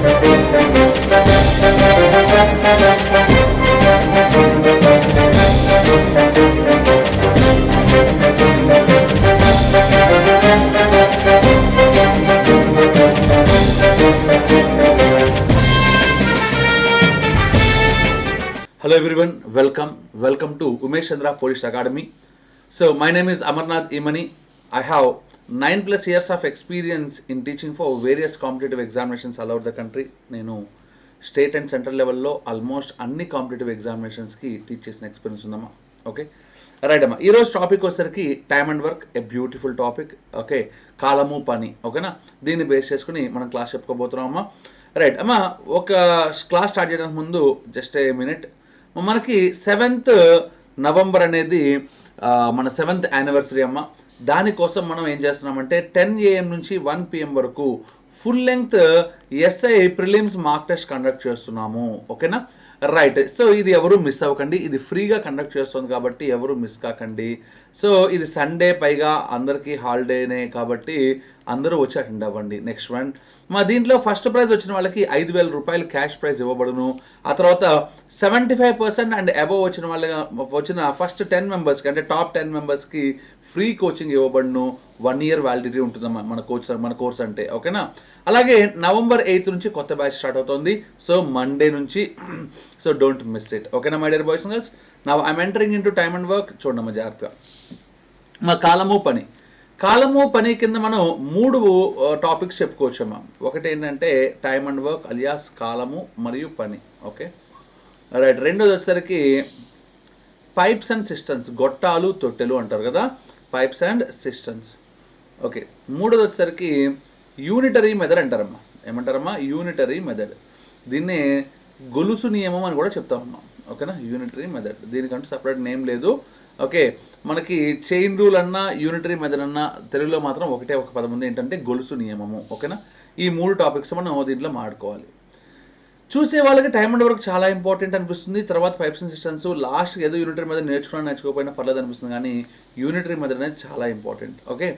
Hello everyone, welcome to Umesh Chandra Police Academy. So my name is Amarnath Imani. I have 9+ years of experience in teaching for various competitive examinations all over the country. నేను state and central లెవెల్లో almost అన్ని competitive ఎగ్జామినేషన్స్కి teach చేసిన experience ఉందమ్మా. Okay right అమ్మా. ఈరోజు topic వచ్చేసరికి time and work, a beautiful topic. Okay, కాలము పని. ఓకేనా, దీన్ని బేస్ చేసుకుని మనం క్లాస్ చెప్పుకోబోతున్నాం అమ్మా. రైట్ అమ్మా, ఒక క్లాస్ స్టార్ట్ చేయడానికి ముందు జస్ట్ ఏ మినిట్. మనకి 7th నవంబర్ అనేది మన 7th యానివర్సరీ అమ్మ. దానికోసం మనం ఏం చేస్తున్నామంటే 10 AM నుంచి 1 PM వరకు full length SI prelims mark test conduct చేస్తున్నాము. ఓకేనా, రైట్. సో ఇది ఎవరు మిస్ అవ్వకండి, ఇది ఫ్రీగా కండక్ట్ చేస్తుంది కాబట్టి ఎవరు మిస్ కాకండి. సో ఇది సండే, పైగా అందరికీ హాలిడేనే కాబట్టి అందరూ వచ్చి అటెండ్ అవ్వండి. నెక్స్ట్ వన్, మా దీంట్లో ఫస్ట్ ప్రైజ్ వచ్చిన వాళ్ళకి 5,000 రూపాయలు క్యాష్ ప్రైజ్ ఇవ్వబడును. ఆ తర్వాత 75% అండ్ అబవ్ వచ్చిన ఫస్ట్ 10 మెంబర్స్కి, అంటే టాప్ 10 మెంబర్స్కి ఫ్రీ కోచింగ్ ఇవ్వబడును. 1 year వ్యాలిడిటీ ఉంటుందమ్మా మన కోర్స్ అంటే. ఓకేనా, అలాగే November 8th నుంచి కొత్త బ్యాచ్ స్టార్ట్ అవుతుంది. సో మండే నుంచి, సో డోంట్ మిస్ ఇట్. ఓకేనా my dear boys and girls. Now I'm entering in to time and work. చూడమ్మా జాగ్రత్తగా. మా కాలము పని కింద మనం 3 టాపిక్స్ చెప్పుకోవచ్చమ్మా. ఒకటి ఏంటంటే టైమ్ అండ్ వర్క్ అలియాస్ కాలము మరియు పని. Okay right. రెండోది వచ్చేసరికి పైప్స్ అండ్ సిస్టమ్స్, గొట్టాలు తొట్టెలు అంటారు కదా, పైప్స్ అండ్ సిస్టమ్స్. ఓకే, మూడోది వచ్చేసరికి యూనిటరీ మెథడ్ అంటారమ్మా. ఏమంటారమ్మా? Unitary method. దీన్నే గొలుసు నియమం అని కూడా చెప్తామమ్మా. ఓకేనా, యూనిటరీ మెథడ్. దీనికంటూ సపరేట్ నేమ్ లేదు. ఓకే, మనకి చైన్ రూల్ అన్నా యూనిటరీ మెథడ్ అన్నా తెలుగులో మాత్రం ఒకటే ఒక పదం ఉంది, ఏంటంటే గొలుసు నియమము. ఓకేనా, ఈ 3 టాపిక్స్ మనం దీంట్లో మాట్లాడుకోవాలి. చూసే వాళ్ళకి టైమ్ అండ్ వర్క్ చాలా ఇంపార్టెంట్ అనిపిస్తుంది. తర్వాత పైప్స్ అండ్ సిస్టమ్స్, లాస్ట్కి ఏదో యూనిటరీ మెథడ్ నేర్చుకోకపోయినా పర్లేదు అనిపిస్తుంది, కానీ యూనిటరీ మెథడ్ అనేది చాలా ఇంపార్టెంట్. ఓకే,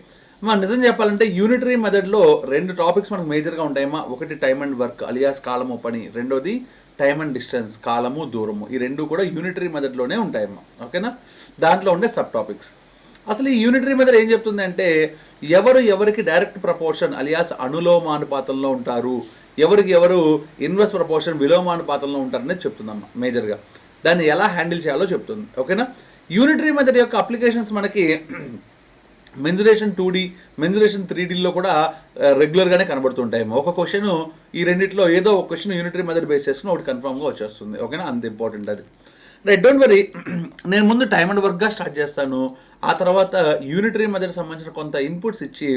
మనం నిజం చెప్పాలంటే యూనిటరీ మెథడ్లో 2 టాపిక్స్ మనకు మేజర్గా ఉంటాయమ్మా. ఒకటి టైమ్ అండ్ వర్క్ అలియాస్ కాలము పని, రెండోది టైమ్ అండ్ డిస్టెన్స్ కాలము దూరము. ఈ 2 కూడా యూనిటరీ మెథడ్లోనే ఉంటాయమ్మా. ఓకేనా, దాంట్లో ఉండే సబ్ టాపిక్స్. అసలు ఈ యూనిటరీ మెథడ్ ఏం చెప్తుంది అంటే ఎవరికి డైరెక్ట్ ప్రపోర్షన్ అలియాస్ అనులోమానుపాతంలో ఉంటారు, ఎవరు ఇన్వర్స్ ప్రపోర్షన్ విలోమానుపాతంలో ఉంటారనేది చెప్తుందమ్మా మేజర్గా. దాన్ని ఎలా హ్యాండిల్ చేయాలో చెప్తుంది. ఓకేనా, యూనిటరీ మెథడ్ యొక్క అప్లికేషన్స్ మనకి మెన్సురేషన్ 2D, మెన్సురేషన్ 3Dలో కూడా రెగ్యులర్గానే కనబడుతుంటాయి. ఒక క్వశ్చన్ ఈ రెండిట్లో ఏదో ఒక క్వశ్చన్ యూనిటరీ మెథడ్ బేస్ చేసుకుని ఒకటి కన్ఫామ్గా వచ్చేస్తుంది. ఓకేనా, అంత ఇంపార్టెంట్ అది. Right, don't worry. నేను ముందు టైమ్ అండ్ వర్క్గా స్టార్ట్ చేస్తాను. ఆ తర్వాత యూనిటరీ మెథడ్ సంబంధించిన కొంత ఇన్పుట్స్ ఇచ్చి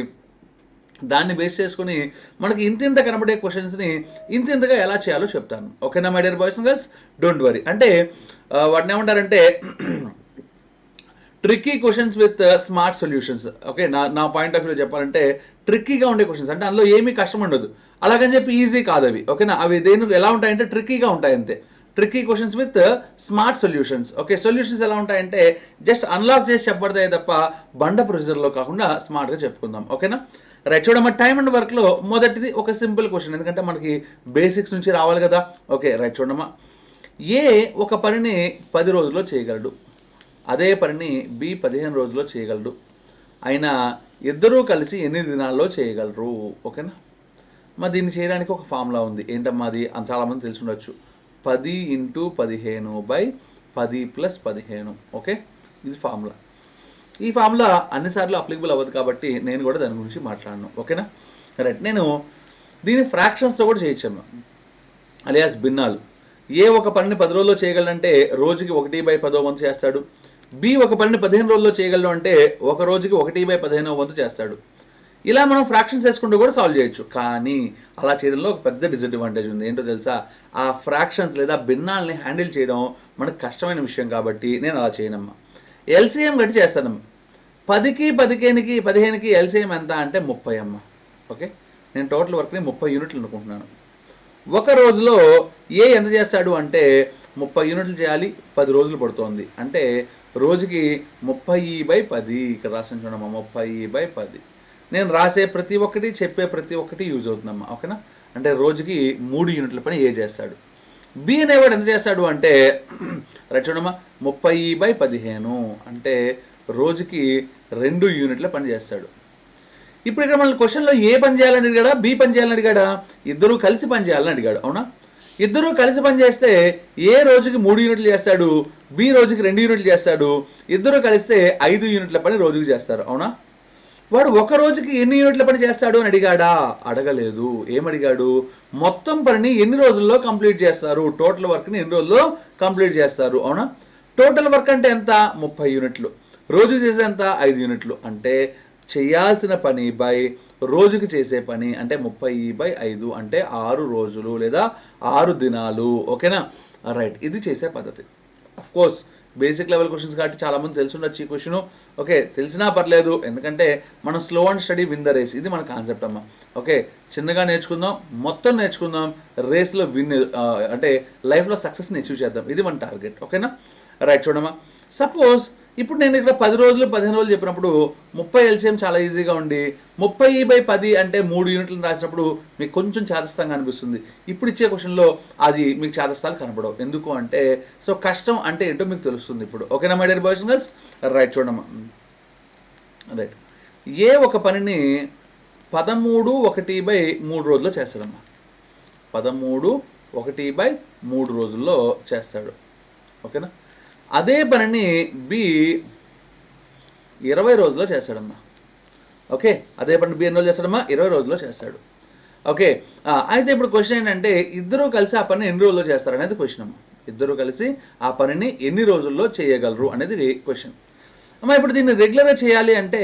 దాన్ని బేస్ చేసుకుని మనకి ఇంత కనబడే క్వశ్చన్స్ని ఇంతగా ఎలా చేయాలో చెప్తాను. ఓకేనా my dear boys and girls, don't worry. అంటే వాటిని ఏమంటారంటే tricky questions with smart solutions. Okay, నా పాయింట్ ఆఫ్ వ్యూలో చెప్పాలంటే ట్రిక్కీగా ఉండే క్వశ్చన్స్, అంటే అందులో ఏమీ కష్టం ఉండదు. అలాగని చెప్పి ఈజీ కాదు అవి. ఓకేనా, అవి ఎలా ఉంటాయంటే ట్రిక్కీగా ఉంటాయి అంతే. Tricky questions with smart solutions. Okay, solutions ఎలా ఉంటాయంటే జస్ట్ అన్లాక్ చేసి చెప్పబడతాయి తప్ప బండ ప్రొసీజర్లో కాకుండా స్మార్ట్గా చెప్పుకుందాం. ఓకేనా, రైట్. చూడమ్మా, టైమ్ అండ్ వర్క్లో మొదటిది ఒక సింపుల్ క్వశ్చన్, ఎందుకంటే మనకి బేసిక్స్ నుంచి రావాలి కదా. Okay right. చూడమ్మా, ఏ ఒక పనిని 10 రోజుల్లో చేయగలడు, అదే పనిని బి 15 రోజుల్లో చేయగలడు, అయినా ఇద్దరూ కలిసి ఎన్ని దినాల్లో చేయగలరు. ఓకేనా, మరి దీన్ని చేయడానికి ఒక ఫార్ములా ఉంది. ఏంటమ్మా అది? చాలామంది తెలిసి ఉండొచ్చు. 10 × 15/10 + 15. ఓకే, ఇది ఫార్ములా. ఈ ఫార్ములా అన్నిసార్లు అప్లికబుల్ అవ్వదు కాబట్టి నేను కూడా దాని గురించి మాట్లాడను. ఓకేనా, రైట్. నేను దీని ఫ్రాక్షన్స్తో కూడా చేయొచ్చాము, అలియాస్ భిన్నాలు. ఏ ఒక పనిని 10 రోజుల్లో చేయగలంటే రోజుకి 1/10వ వంతు చేస్తాడు. బి ఒక పనిని 15 రోజుల్లో చేయగలడు అంటే ఒక రోజుకి 1/15వ వంతు చేస్తాడు. ఇలా మనం ఫ్రాక్షన్స్ వేసుకుంటూ కూడా సాల్వ్ చేయొచ్చు. కానీ అలా చేయడంలో ఒక పెద్ద డిసడ్వాంటేజ్ ఉంది. ఏంటో తెలుసా? ఆ ఫ్రాక్షన్స్ లేదా భిన్నాల్ని హ్యాండిల్ చేయడం మనకు కష్టమైన విషయం కాబట్టి నేను అలా చేయనమ్మా. ఎల్సిఎం గట్టి చేస్తానమ్మా. 10కి 15కి ఎల్సిఎం ఎంత అంటే 30 అమ్మ. ఓకే, నేను టోటల్ వర్క్ని 30 యూనిట్లు అనుకుంటున్నాను. ఒక రోజులో ఏ ఎంత చేస్తాడు అంటే 30 యూనిట్లు చేయాలి, 10 రోజులు పడుతోంది. అంటే రోజుకి 30/10. ఇక్కడ రాసిన చూడమ్మా, 30/10. నేను రాసే ప్రతి ఒక్కటి, చెప్పే ప్రతి ఒక్కటి యూజ్ అవుతుందమ్మా. ఓకేనా, అంటే రోజుకి 3 యూనిట్ల పని ఏ చేస్తాడు. బి అనేవాడు ఎంత చేస్తాడు అంటే రైట్ చూడమ్మా 30/15 అంటే రోజుకి 2 యూనిట్ల పని చేస్తాడు. ఇప్పుడు ఇక్కడ మన క్వశ్చన్లో ఏ పని చేయాలని అడిగాడా, బి పని చేయాలని అడిగాడా? ఇద్దరూ కలిసి పని చేయాలని అడిగాడు. అవునా? ఇద్దరూ కలిసి పని చేస్తే ఏ రోజుకి 3 యూనిట్లు చేస్తాడు, బి రోజుకి 2 యూనిట్లు చేస్తాడు. ఇద్దరూ కలిస్తే 5 యూనిట్ల పని రోజుకి చేస్తారు. అవునా? వాడు ఒక రోజుకి ఎన్ని యూనిట్ల పని చేస్తాడు అని అడిగాడా? అడగలేదు. ఏమడిగాడు? మొత్తం పనిని ఎన్ని రోజుల్లో కంప్లీట్ చేస్తారు, టోటల్ వర్క్ని ఎన్ని రోజుల్లో కంప్లీట్ చేస్తారు. అవునా? టోటల్ వర్క్ అంటే ఎంత? 30 యూనిట్లు. రోజుకి చేసే ఎంత? 5 యూనిట్లు. అంటే చేయాల్సిన పని బై రోజుకి చేసే పని అంటే 30/5 అంటే 6 రోజులు లేదా 6 దినాలు. ఓకేనా? రైట్, ఇది చేసే పద్ధతి. Of course basic level questions కాబట్టి చాలామంది తెలుసుండొచ్చు ఈ క్వశ్చన్. ఓకే, తెలిసినా పర్లేదు, ఎందుకంటే మనం slow and steady win the race, ఇది మన కాన్సెప్ట్ అమ్మా. ఓకే, చిన్నగా నేర్చుకుందాం, మొత్తం నేర్చుకుందాం, రేస్లో విన్ అంటే లైఫ్లో సక్సెస్ని అచీవ్ చేద్దాం, ఇది మన టార్గెట్. ఓకేనా? రైట్ చూడమ్మా, సపోజ్ ఇప్పుడు నేను ఇక్కడ 10 రోజులు 15 రోజులు చెప్పినప్పుడు 30 ఎల్సిఎం చాలా ఈజీగా ఉండి 30/10 అంటే 3 యూనిట్లను రాసినప్పుడు మీకు కొంచెం చేతస్థంగా అనిపిస్తుంది. ఇప్పుడు ఇచ్చే క్వశ్చన్లో అది మీకు చేతస్థాలు కనపడవు. ఎందుకు అంటే సో కష్టం అంటే ఏంటో మీకు తెలుస్తుంది ఇప్పుడు. ఓకేనా my dear boys and girls? Right చూడమ్మా. రైట్, ఏ ఒక పనిని 13/1/3 రోజుల్లో చేస్తాడమ్మా. 13/1/3 రోజుల్లో చేస్తాడు. ఓకేనా? అదే పనిని బి 20 రోజుల్లో చేస్తాడమ్మా. ఓకే, అదే పని బి ఎన్ని రోజులు చేస్తాడమ్మా? 20 రోజుల్లో చేస్తాడు. ఓకే, అయితే ఇప్పుడు క్వశ్చన్ ఏంటంటే ఇద్దరూ కలిసి ఆ పని ఎన్ని రోజుల్లో చేస్తారు అనేది క్వశ్చన్ అమ్మా. ఇద్దరూ కలిసి ఆ పనిని ఎన్ని రోజుల్లో చేయగలరు అనేది క్వశ్చన్ అమ్మా. ఇప్పుడు దీన్ని రెగ్యులర్గా చేయాలి అంటే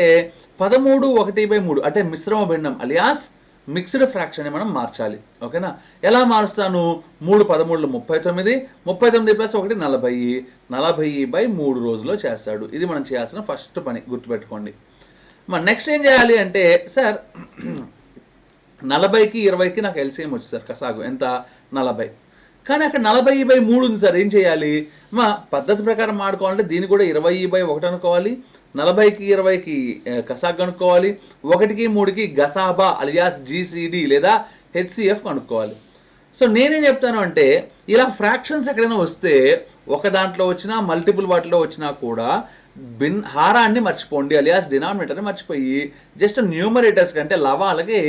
13/1/3 అంటే మిశ్రమ భిన్నం అలియాస్ మిక్స్డ్ ఫ్రాక్షన్ మనం మార్చాలి. ఓకేనా? ఎలా మారుస్తాను? 3 13 39, 39 + 1 40, 40/3 రోజుల్లో చేస్తాడు. ఇది మనం చేయాల్సిన ఫస్ట్ పని, గుర్తుపెట్టుకోండి. మరి నెక్స్ట్ ఏం చేయాలి అంటే సార్ 40కి 20కి నాకు ఎల్సిఎం వచ్చి సార్ కసాగు ఎంత? 40. కానీ అక్కడ 40/3 ఉంది సార్, ఏం చేయాలి? మా పద్ధతి ప్రకారం ఆడుకోవాలంటే దీన్ని కూడా 20/1 అనుకోవాలి, 40కి 20కి కసాగ్ కనుక్కోవాలి, 1కి 3కి గసాబా అలియాస్ జీసీడీ లేదా హెచ్సిఎఫ్ కనుక్కోవాలి. సో నేనేం చెప్తాను అంటే ఇలా ఫ్రాక్షన్స్ ఎక్కడైనా వస్తే ఒక దాంట్లో వచ్చినా మల్టిపుల్ వాటిలో వచ్చినా కూడా హారాన్ని మర్చిపోండి, అలియాస్ డినామినేటర్ని మర్చిపోయి జస్ట్ న్యూమరేటర్స్ కంటే లవాలకి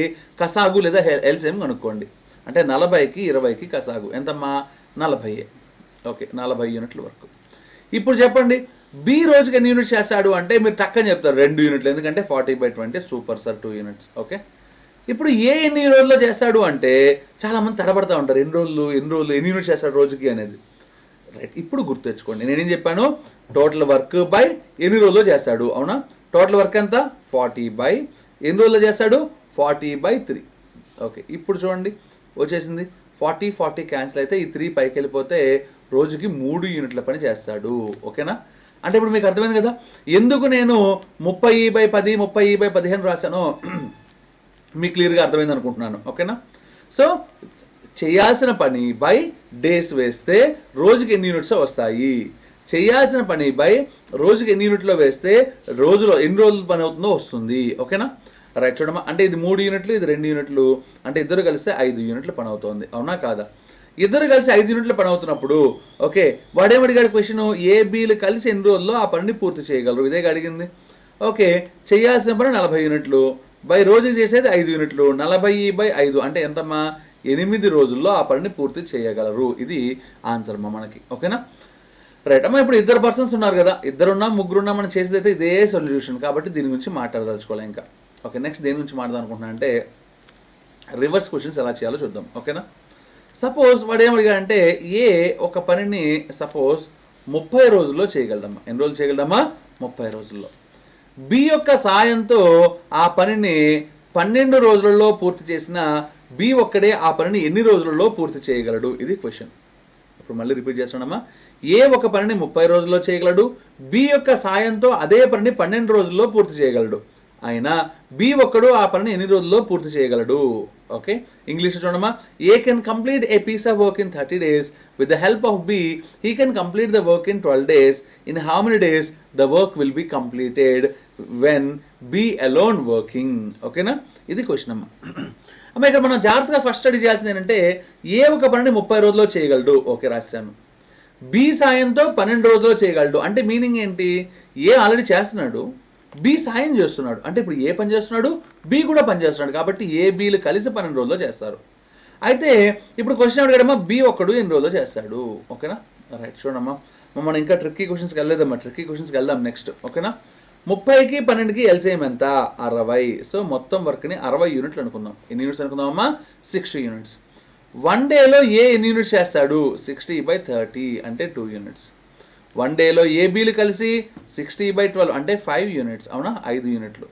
కసాగు లేదా ఎల్సిఎం కనుక్కోండి. అంటే 40కి 20కి కసాగు ఎంతమ్మా? 40. ఓకే, 40 యూనిట్ల వరకు. ఇప్పుడు చెప్పండి బి రోజుకి ఎన్ని యూనిట్స్ చేస్తాడు అంటే మీరు టక్కని చెప్తారు 2 యూనిట్లు, ఎందుకంటే 40/20 సూపర్ సార్ 2 యూనిట్స్. ఓకే, ఇప్పుడు ఏ ఎన్ని రోజుల్లో చేస్తాడు అంటే చాలామంది తడబడతా ఉంటారు, ఎన్ని రోజులు ఎన్ని యూనిట్స్ చేస్తాడు రోజుకి అనేది. రైట్, ఇప్పుడు గుర్తు తెచ్చుకోండి, నేనేం చెప్పాను? టోటల్ వర్క్ బై ఎన్ని రోజుల్లో చేస్తాడు. అవునా? టోటల్ వర్క్ ఎంత? 40 బై ఎన్ని రోజుల్లో చేస్తాడు? 40/3. ఓకే, ఇప్పుడు చూడండి వచ్చేసింది 40 క్యాన్సిల్ అయితే ఈ 3 పైకి వెళ్ళిపోతే రోజుకి 3 యూనిట్ల పని చేస్తాడు. ఓకేనా? అంటే ఇప్పుడు మీకు అర్థమైంది కదా ఎందుకు నేను 30/10 30/15 రాశానో మీకు క్లియర్గా అర్థమైంది అనుకుంటున్నాను. ఓకేనా? సో చేయాల్సిన పని బై డేస్ వేస్తే రోజుకి ఎన్ని యూనిట్స్ వస్తాయి, చేయాల్సిన పని బై రోజుకి ఎన్ని యూనిట్లో వేస్తే రోజులో ఎన్ని రోజులు పని అవుతుందో వస్తుంది. ఓకేనా? రైట్ చూడమ్మా, అంటే ఇది 3 యూనిట్లు, ఇది 2 యూనిట్లు, అంటే ఇద్దరు కలిస్తే 5 యూనిట్లు పని అవుతుంది. అవునా కాదా? ఇద్దరు కలిసి 5 యూనిట్లు పని అవుతున్నప్పుడు ఓకే వాడేమడిగాడు క్వశ్చన్? ఏబీలు కలిసి ఎన్ని రోజుల్లో ఆ పనిని పూర్తి చేయగలరు, ఇదే అడిగింది. ఓకే, చేయాల్సిన పని 40 యూనిట్లు బై రోజుకి చేసేది 5 యూనిట్లు, 40/5 అంటే ఎంతమ్మా? 8 రోజుల్లో ఆ పనిని పూర్తి చేయగలరు. ఇది ఆన్సర్ అమ్మా మనకి. ఓకేనా? రైట్ అమ్మా, ఇప్పుడు ఇద్దరు పర్సన్స్ ఉన్నారు కదా, ఇద్దరున్నా ముగ్గురున్నా మనం చేసేది అయితే ఇదే సొల్యూషన్, కాబట్టి దీని గురించి మాట్లాడదలుచుకోవాలి ఇంకా. ఓకే, నెక్స్ట్ దేని గురించి మాట్లాడాలనుకుంటున్నా అంటే రివర్స్ క్వశ్చన్స్ ఎలా చేయాలో చూద్దాం. ఓకేనా? సపోజ్ వాడు ఏమడిగాడంటే ఏ ఒక పనిని సపోజ్ 30 రోజుల్లో చేయగలదమ్మా. ఎన్ని రోజులు చేయగలదమ్మా? 30 రోజుల్లో. బి యొక్క సాయంతో ఆ పనిని 12 రోజులలో పూర్తి చేసిన బి ఒక్కడే ఆ పనిని ఎన్ని రోజులలో పూర్తి చేయగలడు, ఇది క్వశ్చన్. ఇప్పుడు మళ్ళీ రిపీట్ చేస్తున్నామా. ఏ ఒక పనిని 30 రోజుల్లో చేయగలడు, బి యొక్క సాయంతో అదే పనిని 12 రోజుల్లో పూర్తి చేయగలడు. అయినా బి ఒక్కడు ఆ పనిని ఎన్ని రోజుల్లో పూర్తి చేయగలడు. ఓకే, ఇంగ్లీష్ చూడమ్మా. A can complete a piece of work in 30 days with the help of B. He can complete the work in 12 days. In how many days the work will be completed when B alone working? ఓకేనా? ఇది question అమ్మా. అమ్మ ఇక్కడ మనం జాగ్రత్తగా first study చేయాల్సింది ఏంటంటే ఏ ఒక పనిని 30 రోజుల్లో చేయగలడు, ఓకే రాశాను. బి సాయంతో 12 రోజుల్లో చేయగలడు అంటే మీనింగ్ ఏంటి, ఏ ఆల్రెడీ చేస్తున్నాడు, బి సాయం చేస్తున్నాడు, అంటే ఇప్పుడు ఏ పని చేస్తున్నాడు, బి కూడా పని చేస్తున్నాడు, కాబట్టి ఏ బీలు కలిసి 12 రోజుల్లో చేస్తారు. అయితే ఇప్పుడు క్వశ్చన్ అడిగాడమ్మా బి ఒక్కడు ఎన్ని రోజుల్లో చేస్తాడు, ఓకేనా. రైట్, చూడమ్మా మనం ఇంకా ట్రిక్కీ క్వశ్చన్స్కి వెళ్ళలేదమ్మా, ట్రిక్కీ క్వశ్చన్స్కి వెళ్దాం నెక్స్ట్, ఓకేనా. 30కి 12కి ఎల్సిఎం ఎంత, 60. సో మొత్తం వర్క్ని 60 యూనిట్లు అనుకుందాం. ఎన్ని యూనిట్స్ అనుకుందామమ్మా, 60 యూనిట్స్. 1 డేలో ఏ ఎన్ని యూనిట్స్ చేస్తాడు, 60/30 అంటే 2 యూనిట్స్. 1 డేలో ఏ బీలు కలిసి 60/12 అంటే 5 యూనిట్స్, అవునా, 5 యూనిట్లు.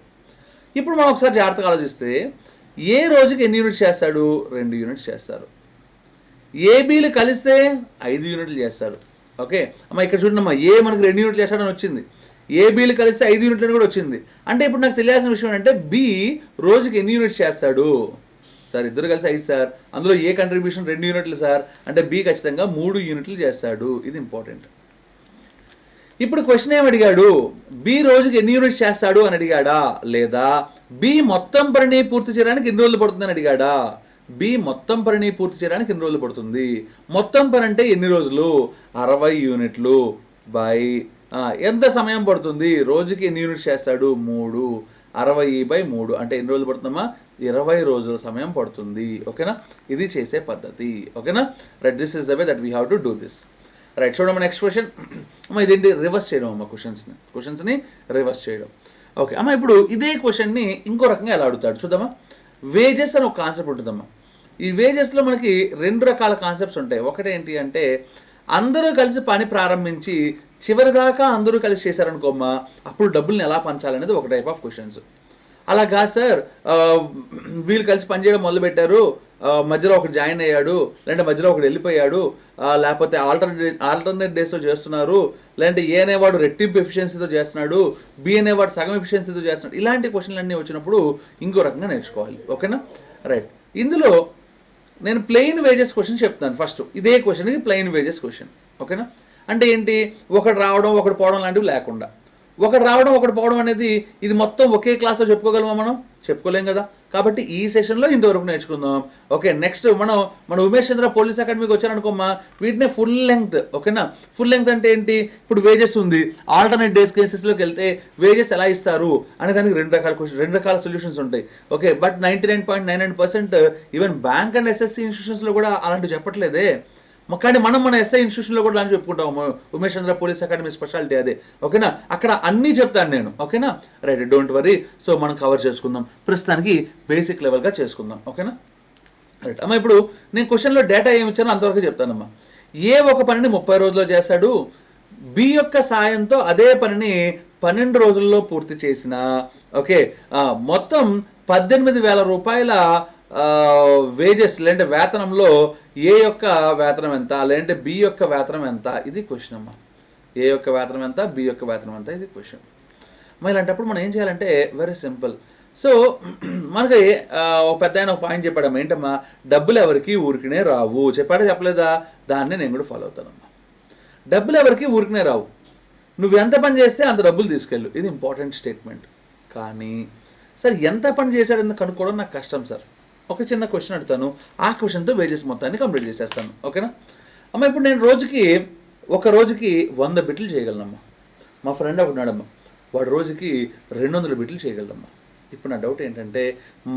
ఇప్పుడు మనం ఒకసారి జాగ్రత్తగా ఆలోచిస్తే ఏ రోజుకి ఎన్ని యూనిట్స్ చేస్తాడు, 2 యూనిట్స్ చేస్తారు. ఏ బీలు కలిస్తే 5 యూనిట్లు చేస్తారు. ఓకే అమ్మ ఇక్కడ చూడండి ఏ మనకు 2 యూనిట్లు చేస్తాడని వచ్చింది, ఏ బీలు కలిస్తే 5 యూనిట్లు కూడా వచ్చింది. అంటే ఇప్పుడు నాకు తెలియాల్సిన విషయం ఏంటంటే బి రోజుకి ఎన్ని యూనిట్స్ చేస్తాడు, సార్ ఇద్దరు కలిసి 5 సార్, అందులో ఏ కంట్రిబ్యూషన్ 2 యూనిట్లు సార్, అంటే బి ఖచ్చితంగా 3 యూనిట్లు చేస్తాడు. ఇది ఇంపార్టెంట్. ఇప్పుడు క్వశ్చన్ ఏమి అడిగాడు, బి రోజుకి ఎన్ని యూనిట్స్ చేస్తాడు అని అడిగాడా, లేదా బి మొత్తం పనిని పూర్తి చేయడానికి ఎన్ని రోజులు పడుతుందని అడిగాడా. బి మొత్తం పనిని పూర్తి చేయడానికి ఎన్ని రోజులు పడుతుంది, మొత్తం పని అంటే ఎన్ని రోజులు, 60 యూనిట్లు బై ఎంత సమయం పడుతుంది, రోజుకి ఎన్ని యూనిట్స్ చేస్తాడు, 3, 60/3 అంటే ఎన్ని రోజులు పడుతుందమ్మా, 20 రోజుల సమయం పడుతుంది. ఓకేనా, ఇది చేసే పద్ధతి. ఓకేనా, right, this is the way that we have to do this. Right, చూడమ్మా నెక్స్ట్ క్వశ్చన్. అమ్మ ఇదేంటి, రివర్స్ చేయడం అమ్మ, క్వశ్చన్స్ని రివర్స్ చేయడం. ఓకే అమ్మ ఇప్పుడు ఇదే క్వశ్చన్ని ఇంకో రకంగా ఎలా అడుగుతాడు చూద్దామా. వేజెస్ అని ఒక కాన్సెప్ట్ ఉంటుందమ్మా. ఈ వేజెస్లో మనకి 2 రకాల కాన్సెప్ట్స్ ఉంటాయి. ఒకటేంటి అంటే అందరూ కలిసి పని ప్రారంభించి చివరి దాకా అందరూ కలిసి చేశారనుకోమ్మా, అప్పుడు డబ్బుల్ని ఎలా పంచాలనేది ఒక టైప్ ఆఫ్ క్వశ్చన్స్. అలా కాదు సార్, వీళ్ళు కలిసి పనిచేయడం మొదలుపెట్టారు, మధ్యలో ఒకటి జాయిన్ అయ్యాడు, లేదంటే మధ్యలో ఒకటి వెళ్ళిపోయాడు, లేకపోతే ఆల్టర్నేట్ డేస్లో చేస్తున్నారు, లేదంటే ఏ అనేవాడు రెట్టింపు ఎఫిషియన్సీతో చేస్తున్నాడు, బి అనేవాడు సగం ఎఫిషియన్సీతో చేస్తున్నాడు. ఇలాంటి క్వశ్చన్లు అన్నీ వచ్చినప్పుడు ఇంకో రకంగా నేర్చుకోవాలి. ఓకేనా, రైట్. ఇందులో నేను ప్లెయిన్ వేజెస్ క్వశ్చన్ చెప్తాను ఫస్ట్. ఇదే క్వశ్చన్కి ప్లెయిన్ వేజెస్ క్వశ్చన్. ఓకేనా, అంటే ఏంటి, ఒకటి రావడం ఒకటి పోవడం లాంటివి లేకుండా. ఒకటి రావడం ఒకటి పోవడం అనేది ఇది మొత్తం ఒకే క్లాస్లో చెప్పుకోగలమా, మనం చెప్పుకోలేం కదా. కాబట్టి ఈ సెషన్లో ఇంతవరకు నేర్చుకుందాం. ఓకే, నెక్స్ట్ మన ఉమేష్ చంద్ర పోలీస్ అకాడమీకి వచ్చారనుకోమ్మా, వీటినే ఫుల్ లెంగ్త్. ఓకేనా, ఫుల్ లెంగ్త్ అంటే ఏంటి, ఇప్పుడు వేజెస్ ఉంది, ఆల్టర్నేట్ డేస్ కేసెస్లోకి వెళ్తే వేజెస్ ఎలా ఇస్తారు అనే దానికి 2 రకాల సొల్యూషన్స్ ఉంటాయి. Okay, but 99.99% even bank and SSC ఇన్స్టిట్యూషన్స్లో కూడా అలాంటివి చెప్పట్లేదే. కానీ మన ఎస్ఐ ఇన్స్టిట్యూషన్లో కూడా అని చెప్పుకుంటాము, ఉమేష్ చంద్ర పోలీస్ అకాడమీ స్పెషాలిటీ అదే. ఓకేనా, అక్కడ అన్నీ చెప్తాను నేను. ఓకేనా, రైట్, డోంట్ వరీ. సో మనం కవర్ చేసుకుందాం, ప్రస్తుతానికి బేసిక్ లెవెల్గా చేసుకుందాం. ఓకేనా, రైట్ అమ్మ. ఇప్పుడు నేను క్వశ్చన్లో డేటా ఏమి ఇచ్చానో అంతవరకు చెప్తానమ్మా. ఏ ఒక పనిని 30 రోజుల్లో చేస్తాడు, బి యొక్క సాయంతో అదే పనిని 12 రోజుల్లో పూర్తి చేసిన, ఓకే, మొత్తం 18,000 రూపాయల వేజెస్ లేదంటే వేతనంలో ఏ యొక్క వేతనం ఎంత, లేదంటే బి యొక్క వేతనం ఎంత, ఇది క్వశ్చన్ అమ్మా. ఏ యొక్క వేతనం ఎంత, బి యొక్క వేతనం ఎంత, ఇది క్వశ్చన్. మరి ఇలాంటప్పుడు మనం ఏం చేయాలంటే వెరీ సింపుల్. సో మనకి ఒక పెద్ద ఆయన ఒక పాయింట్ చెప్పాడమ్మా, ఏంటమ్మా, డబ్బులు ఎవరికి ఊరికినే రావు. చెప్పాడా చెప్పలేదా, దాన్ని నేను కూడా ఫాలో అవుతానమ్మా. డబ్బులు ఎవరికి ఊరికినే రావు, నువ్వు ఎంత పని చేస్తే అంత డబ్బులు తీసుకెళ్ళు, ఇది ఇంపార్టెంట్ స్టేట్మెంట్. కానీ సార్ ఎంత పని చేశాడని కనుక్కోవడం నాకు కష్టం సార్. ఒక చిన్న క్వశ్చన్ అడుగుతాను, ఆ క్వశ్చన్తో వేజెస్ మొత్తాన్ని కంప్లీట్ చేసేస్తాను. ఓకేనా అమ్మ. ఇప్పుడు నేను ఒక రోజుకి 100 బిట్లు చేయగలనమ్మా. మా ఫ్రెండ్ ఒకడున్నాడమ్మా, వాడు రోజుకి 200 బిట్లు చేయగలడమ్మా. ఇప్పుడు నా డౌట్ ఏంటంటే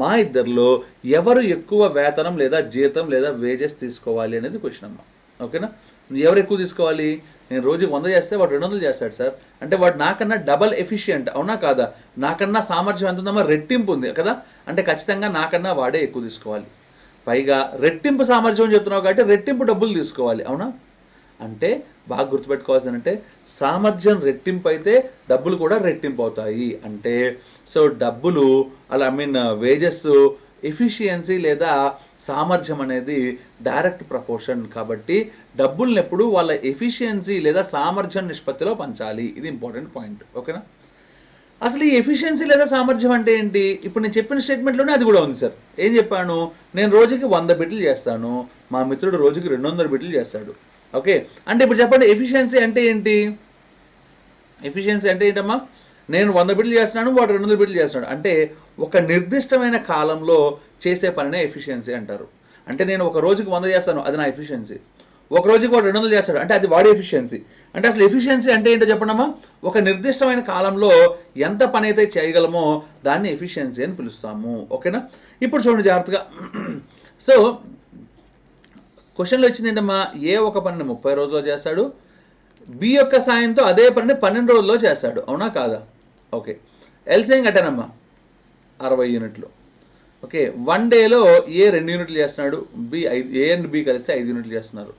మా ఇద్దరిలో ఎవరు ఎక్కువ వేతనం లేదా జీతం లేదా వేజెస్ తీసుకోవాలి అనేది క్వశ్చన్ అమ్మా. ఓకేనా, ఎవరు ఎక్కువ తీసుకోవాలి, నేను రోజు 100 చేస్తే వాడు 200 చేస్తాడు సార్, అంటే వాడు నాకన్నా డబల్ ఎఫిషియంట్, అవునా కాదా, నాకన్నా సామర్థ్యం ఎంత ఉందమ్మా, రెట్టింపు ఉంది కదా, అంటే ఖచ్చితంగా నాకన్నా వాడే ఎక్కువ తీసుకోవాలి. పైగా రెట్టింపు సామర్థ్యం చెప్తున్నావు కాబట్టి రెట్టింపు డబ్బులు తీసుకోవాలి, అవునా. అంటే బాగా గుర్తుపెట్టుకోవాల్సింది అంటే సామర్థ్యం రెట్టింపు అయితే డబ్బులు కూడా రెట్టింపు అవుతాయి. అంటే సో డబ్బులు అలా వేజెస్ ఎఫిషియన్సీ లేదా సామర్థ్యం అనేది డైరెక్ట్ ప్రపోర్షన్. కాబట్టి డబ్బుల్ని ఎప్పుడు వాళ్ళ ఎఫిషియన్సీ లేదా సామర్థ్యం నిష్పత్తిలో పంచాలి, ఇది ఇంపార్టెంట్ పాయింట్. ఓకేనా, అసలు ఈ ఎఫిషియన్సీ లేదా సామర్థ్యం అంటే ఏంటి, ఇప్పుడు నేను చెప్పిన స్టేట్మెంట్లోనే అది కూడా ఉంది సార్. ఏం చెప్పాను, నేను రోజుకి 100 బిట్లు చేస్తాను, మా మిత్రుడు రోజుకి 200 బిట్లు చేస్తాడు. ఓకే, అంటే ఇప్పుడు చెప్పండి ఎఫిషియన్సీ అంటే ఏంటి, ఎఫిషియన్సీ అంటే ఏంటమ్మా, నేను 100 బిట్లు చేస్తున్నాను, వాడు 200 బిట్లు చేస్తున్నాడు. అంటే ఒక నిర్దిష్టమైన కాలంలో చేసే పనినే ఎఫిషియన్సీ అంటారు. అంటే నేను ఒక రోజుకి 100 చేస్తాను, అది నా ఎఫిషియన్సీ. ఒక రోజుకి వాడు 200 చేస్తాడు, అంటే అది వాడి ఎఫిషియన్సీ. అంటే అసలు ఎఫిషియన్సీ అంటే ఏంటో చెప్పండమ్మా? ఒక నిర్దిష్టమైన కాలంలో ఎంత పని అయితే చేయగలమో దాన్ని ఎఫిషియన్సీ అని పిలుస్తాము. ఓకేనా? ఇప్పుడు చూడండి జాగ్రత్తగా. సో క్వశ్చన్లో వచ్చింది ఏంటమ్మా? ఏ ఒక పనిని 30 రోజుల్లో చేస్తాడు, బి యొక్క సాయంతో అదే పనిని 12 రోజుల్లో చేస్తాడు. అవునా కాదా? ఓకే, ఎల్సిఎం కట్టానమ్మా 60 యూనిట్లు. ఓకే, 1 డేలో ఏ 2 యూనిట్లు చేస్తున్నాడు, బి ఏ అండ్ బి కలిస్తే 5 యూనిట్లు చేస్తున్నారు.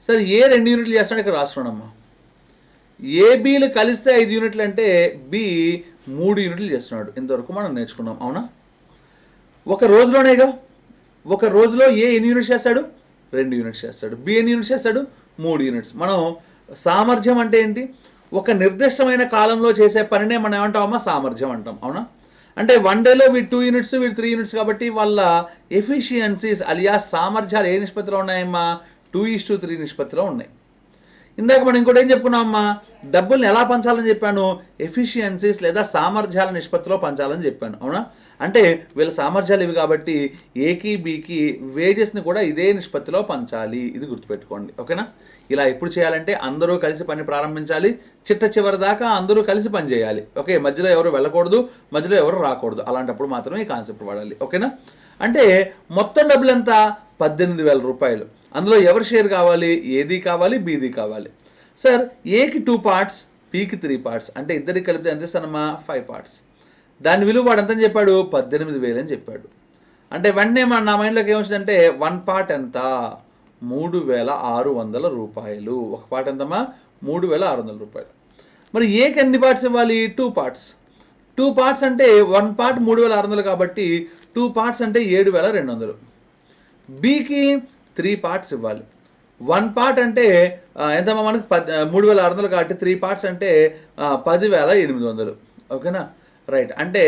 సరే, ఏ 2 యూనిట్లు చేస్తున్నాడు ఇక్కడ రాసుకోండమ్మా. ఏబీలు కలిస్తే 5 యూనిట్లు అంటే బి 3 యూనిట్లు చేస్తున్నాడు. ఇంతవరకు మనం నేర్చుకున్నాం. అవునా? ఒక రోజులోనేగా. ఒక రోజులో ఏ ఎన్ని యూనిట్స్ చేస్తాడు? 2 యూనిట్స్ చేస్తాడు. బి ఎన్ని యూనిట్స్ చేస్తాడు? 3 యూనిట్స్. మనం సామర్థ్యం అంటే ఏంటి? ఒక నిర్దిష్టమైన కాలంలో చేసే పనినే మనం ఏమంటామమ్మా? సామర్థ్యం అంటాం. అవునా? అంటే 1 డేలో వీడు 2 యూనిట్స్, వీడు 3 యూనిట్స్ కాబట్టి వాళ్ళ ఎఫిషియన్సీస్ అలియా సామర్థ్యాలు ఏ నిష్పత్తిలో ఉన్నాయమ్మా? 2:3 నిష్పత్తిలో ఉన్నాయి. ఇందాక మనం ఇంకోటి ఏం చెప్పుకున్నామమ్మా? డబ్బుల్ని ఎలా పంచాలని చెప్పాను? ఎఫిషియన్సీస్ లేదా సామర్థ్యాల నిష్పత్తిలో పంచాలని చెప్పాను. అవునా? అంటే వీళ్ళ సామర్థ్యాలు ఇవి కాబట్టి ఏకి బికి వేజెస్ని కూడా ఇదే నిష్పత్తిలో పంచాలి. ఇది గుర్తుపెట్టుకోండి. ఓకేనా? ఇలా ఎప్పుడు చేయాలంటే అందరూ కలిసి పని ప్రారంభించాలి, చిట్ట చివరి దాకా అందరూ కలిసి పని చేయాలి. ఓకే, మధ్యలో ఎవరు వెళ్ళకూడదు, మధ్యలో ఎవరు రాకూడదు. అలాంటప్పుడు మాత్రమే ఈ కాన్సెప్ట్ వాడాలి. ఓకేనా? అంటే మొత్తం డబ్బులు ఎంత? 18,000 రూపాయలు. అందులో ఎవరి షేర్ కావాలి? ఏది కావాలి, బీది కావాలి. సార్, ఏకి 2 పార్ట్స్, బికి 3 పార్ట్స్, అంటే ఇద్దరికి కలిపితే ఎంత ఇస్తానమ్మా? 5 పార్ట్స్. దాని విలువ వాడు ఎంత చెప్పాడు? 18,000 అని చెప్పాడు. అంటే వెంటనే నా మైండ్లోకి ఏమొచ్చిందంటే 1 పార్ట్ ఎంత? 3,600 రూపాయలు. ఒక పార్ట్ ఎంతమ్మా? 3,600 రూపాయలు. మరి ఏకి ఎన్ని పార్ట్స్ ఇవ్వాలి? 2 పార్ట్స్. 2 పార్ట్స్ అంటే 1 పార్ట్ 3,600 కాబట్టి 2 పార్ట్స్ అంటే 7,200. బికి 3 పార్ట్స్ ఇవ్వాలి. 1 పార్ట్ అంటే ఎంతమ్మా మనకు? 3,600 కాబట్టి 3 పార్ట్స్ అంటే 10,800. ఓకేనా? రైట్. అంటే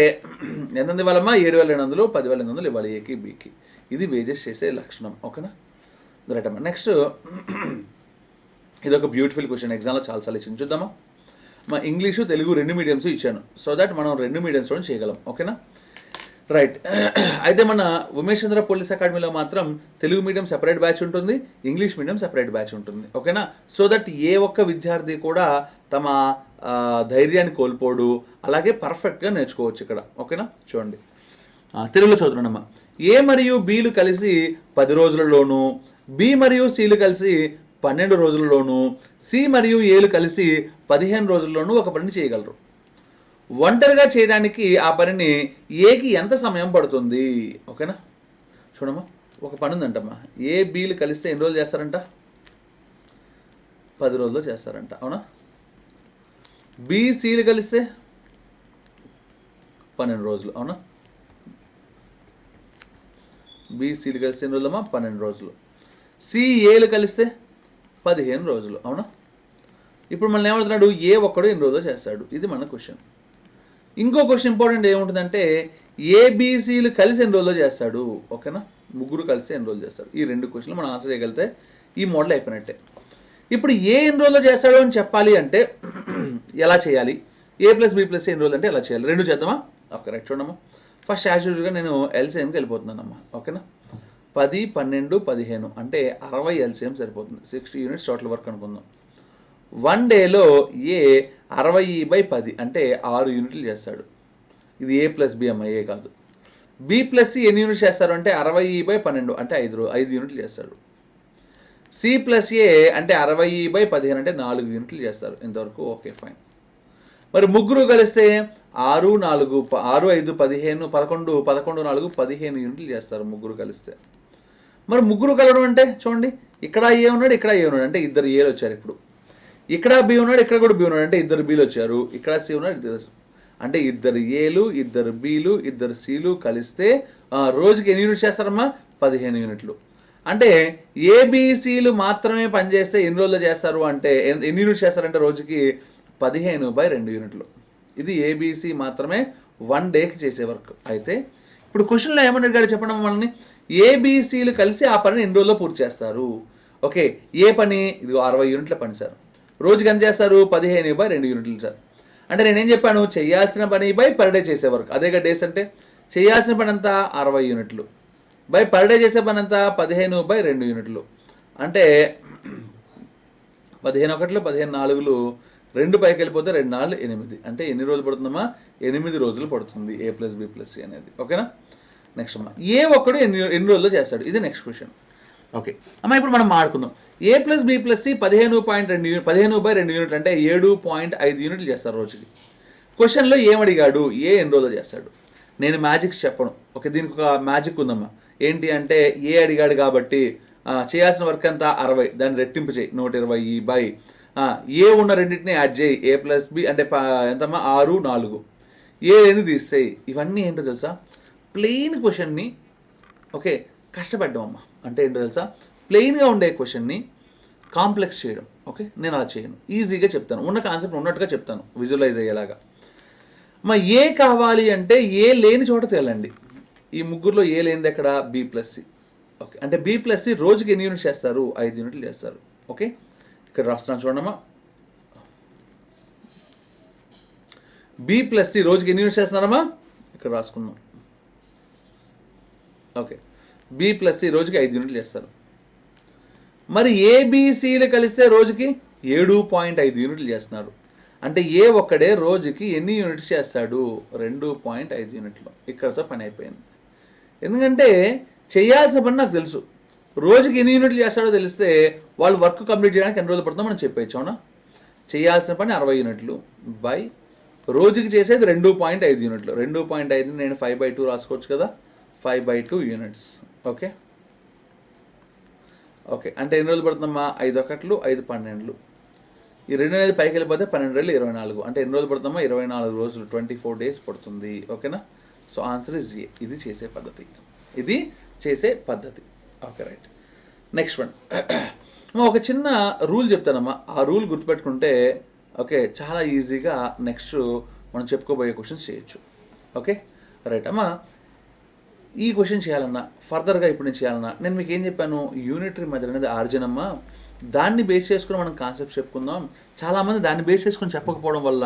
ఎంత ఇవ్వాలమ్మా? 7,200, 10,800 ఇవ్వాలి ఏకి బికి. ఇది వేజెస్ చేసే లక్షణం. ఓకేనా? రైట్ అమ్మా. నెక్స్ట్ ఇది ఒక బ్యూటిఫుల్ క్వశ్చన్, ఎగ్జామ్లో చాలాసార్లు ఇచ్చింది. చూద్దామా? మా ఇంగ్లీషు తెలుగు 2 మీడియంస్ ఇచ్చాను, సో దట్ మనం 2 మీడియంస్లో చేయగలం. ఓకేనా? రైట్. అయితే మన ఉమేష్ చంద్ర పోలీస్ అకాడమీలో మాత్రం తెలుగు మీడియం సెపరేట్ బ్యాచ్ ఉంటుంది, ఇంగ్లీష్ మీడియం సెపరేట్ బ్యాచ్ ఉంటుంది. ఓకేనా? సో దట్ ఏ ఒక్క విద్యార్థి కూడా తమ ధైర్యాన్ని కోల్పోడు, అలాగే పర్ఫెక్ట్గా నేర్చుకోవచ్చు ఇక్కడ. ఓకేనా? చూడండి, తెలుగులో చదువుతున్నానమ్మా. ఏ మరియు బీలు కలిసి 10 రోజులలోనూ, బి మరియు సిలు కలిసి 12 రోజులలోనూ, సి మరియు ఏలు కలిసి 15 రోజుల్లోనూ ఒక పని చేయగలరు. ఒంటరిగా చేయడానికి ఆ పనిని ఏకి ఎంత సమయం పడుతుంది? ఓకేనా? చూడమ్మా, ఒక పని ఉందంటమ్మా. ఏ బీలు కలిస్తే ఎన్ని రోజులు చేస్తారంట? 10 రోజుల్లో చేస్తారంట. అవునా? బి సిలు కలిస్తే 12 రోజులు. అవునా? బి సిలు కలిస్తే ఎన్ని రోజులమ్మా? 12 రోజులు. సి ఏలు కలిస్తే 15 రోజులు. అవునా? ఇప్పుడు మనం ఏమవుతున్నాడు? ఏ ఒక్కడు ఎన్ని రోజులు చేస్తాడు? ఇది మన క్వశ్చన్. ఇంకో క్వశ్చన్ ఇంపార్టెంట్ ఏముంటుందంటే ఏబిసిలు కలిసి ఎన్ని రోజుల్లో చేస్తాడు? ఓకేనా? ముగ్గురు కలిసి ఎన్ని రోజులు చేస్తాడు? ఈ 2 క్వశ్చన్లు మనం ఆన్సర్ చేయగలిగితే ఈ మోడల్ అయిపోయినట్టే. ఇప్పుడు ఏ ఎన్ని రోజుల్లో చేస్తాడు అని చెప్పాలి అంటే ఎలా చేయాలి? ఏ ప్లస్ బి ప్లస్ ఎన్ని రోజులు అంటే ఎలా చేయాలి? 2 చేద్దామా? Okay, right. చూడమ్మా, ఫస్ట్ యాజ్ యూజువల్గా నేను ఎల్సిఎంకి వెళ్ళిపోతున్నానమ్మా. ఓకేనా? 10, 12, 15 అంటే 60 ఎల్సిఎం సరిపోతుంది. 60 యూనిట్స్ టోటల్ వర్క్ అనుకుందాం. 1 డేలో ఏ 60/10 అంటే 6 యూనిట్లు చేస్తాడు. ఇది ఏ ప్లస్ బి అమ్మ, ఏ కాదు. బి ప్లస్ సి ఎన్ని యూనిట్స్ చేస్తారు అంటే 60/12 అంటే 5 యూనిట్లు చేస్తాడు. సి ప్లస్ ఏ అంటే 60/15 అంటే 4 యూనిట్లు చేస్తారు. ఇంతవరకు ఓకే, ఫైన్. మరి ముగ్గురు కలిస్తే 6, 4, 6, 5, 15, 11, 11, 4, 15 యూనిట్లు చేస్తారు ముగ్గురు కలిస్తే. మరి ముగ్గురు కలవడం అంటే చూడండి, ఇక్కడ ఏ ఉన్నాడు, ఇక్కడ ఏ ఉన్నాడు, అంటే ఇద్దరు ఏలు వచ్చారు. ఇప్పుడు ఇక్కడ బి ఉన్నాడు, ఇక్కడ కూడా బి ఉన్నాడు, అంటే ఇద్దరు బీలు వచ్చారు. ఇక్కడ సి ఉన్నాడు, ఇద్దరు, అంటే ఇద్దరు ఏలు, ఇద్దరు బీలు, ఇద్దరు సీలు కలిస్తే రోజుకి ఎన్ని యూనిట్స్ చేస్తారమ్మా? 15 యూనిట్లు. అంటే ఏబిసిలు మాత్రమే పనిచేస్తే ఎన్ని రోజులు చేస్తారు అంటే ఎన్ని యూనిట్స్ చేస్తారంటే రోజుకి 15/2 యూనిట్లు. ఇది ఏబిసి మాత్రమే 1 డేకి చేసే వర్క్. అయితే ఇప్పుడు క్వశ్చన్లో ఏమన్నాడు గారు చెప్పడం మనల్ని? ఏబిసిలు కలిసి ఆ పనిని ఎన్ని రోజుల్లో పూర్తి చేస్తారు? ఓకే, ఏ పని? ఇది 60 యూనిట్ల పని సార్. రోజుకి ఎంత చేస్తారు? 15/2 యూనిట్లు సార్. అంటే నేనేం చెప్పాను, చేయాల్సిన పని బై పర్ డే చేసే వర్క్. అదేగా డేస్ అంటే చేయాల్సిన పని అంతా 60 యూనిట్లు బై పర్ డే చేసే పని అంతా 15/2 యూనిట్లు. అంటే 15 ఒకట్లు 15 నాలుగులు 2 పైకి వెళ్ళిపోతే 2 4 8. అంటే ఎన్ని రోజులు పడుతుందమ్మా, 8 రోజులు పడుతుంది A+B+C అనేది. ఓకేనా. నెక్స్ట్ అమ్మా, ఏ ఒక్కడు ఎన్ని రోజుల్లో చేస్తాడు, ఇది నెక్స్ట్ క్వశ్చన్. ఓకే అమ్మా, ఇప్పుడు మనం మాట్లాడుకుందాం. A+B+C 15/2 యూనిట్లు అంటే 7.5 యూనిట్లు చేస్తారు రోజుకి. క్వశ్చన్లో ఏమడిగాడు, ఎన్ని రోజులు చేస్తాడు. నేను మ్యాజిక్స్ చెప్పను. ఓకే, దీనికి ఒక మ్యాజిక్ ఉందమ్మా. ఏంటి అంటే అడిగాడు కాబట్టి చేయాల్సిన వర్క్ అంతా 60, దాన్ని రెట్టింపు చేయి 120 బై ఉన్న రెండింటిని యాడ్ చేయి A+B అంటే ఎంతమ్మా 6 4 ఎన్ని తీసేయి. ఇవన్నీ ఏంటో తెలుసా, ప్లెయిన్ క్వశ్చన్ని ఓకే కష్టపడ్డాం అమ్మా. అంటే ఏంటో తెలుసా, ప్లెయిన్గా ఉండే క్వశ్చన్ని కాంప్లెక్స్ చేయడం. ఓకే, నేను అలా చేయను, ఈజీగా చెప్తాను, ఉన్న కాన్సెప్ట్ ఉన్నట్టుగా చెప్తాను, విజువలైజ్ అయ్యేలాగా. మా ఏ కావాలి అంటే ఏ లేని చోట తేలండి. ఈ ముగ్గురులో ఏ లేనిది ఎక్కడ, B+C. ఓకే, అంటే B+C రోజుకి ఎన్ని యూనిట్స్ చేస్తారు, 5 యూనిట్లు చేస్తారు. ఓకే, ఇక్కడ రాస్తున్నాను చూడమ్మా. B+C రోజుకి ఎన్ని యూనిట్స్ చేస్తున్నారమ్మా, ఇక్కడ రాసుకున్నాం. ఓకే, B+C రోజుకి 5 యూనిట్లు చేస్తారు. మరి ABCలు కలిస్తే రోజుకి 7.5 యూనిట్లు చేస్తున్నారు. అంటే ఒక్కడే రోజుకి ఎన్ని యూనిట్స్ చేస్తాడు, 2.5 యూనిట్లు. ఇక్కడతో పని అయిపోయింది. ఎందుకంటే చేయాల్సిన పని నాకు తెలుసు, రోజుకి ఎన్ని యూనిట్లు చేస్తాడో తెలిస్తే వాళ్ళు వర్క్ కంప్లీట్ చేయడానికి ఎన్ని రోజులు పడుతుందో మనం చెప్పేయచ్చు. అవునా. చేయాల్సిన పని 60 యూనిట్లు బై రోజుకి చేసేది 2.5 యూనిట్లు. 2.5 నేను 5/2 రాసుకోవచ్చు కదా, 5/2 యూనిట్స్. ఓకే ఓకే, అంటే ఎన్ని రోజులు పడుతుందమ్మా, 5 ఒకట్లు 5 12. ఈ 2 అనేది పైకి వెళ్ళిపోతే 12 2 24. అంటే ఎన్ని రోజులు పడుతుందమ్మా, 24 రోజులు, 24 డేస్ పడుతుంది. ఓకేనా. So answer is a. ఇది చేసే పద్ధతి, ఇది చేసే పద్ధతి. Okay right. నెక్స్ట్ వన్, ఒక చిన్న రూల్ చెప్తానమ్మా. ఆ రూల్ గుర్తుపెట్టుకుంటే ఓకే చాలా ఈజీగా నెక్స్ట్ మనం చెప్పుకోబోయే క్వశ్చన్స్ చేయొచ్చు. ఓకే రైట్ అమ్మా. ఈ క్వశ్చన్ చేయాలన్నా, ఫర్దర్గా ఇప్పుడు నేను చేయాలన్నా, నేను మీకు ఏం చెప్పాను, యూనిటరీ మెథడ్ అనేది ఆర్జిన్ అమ్మా. దాన్ని బేస్ చేసుకుని మనం కాన్సెప్ట్ చెప్పుకుందాం. చాలామంది దాన్ని బేస్ చేసుకుని చెప్పకపోవడం వల్ల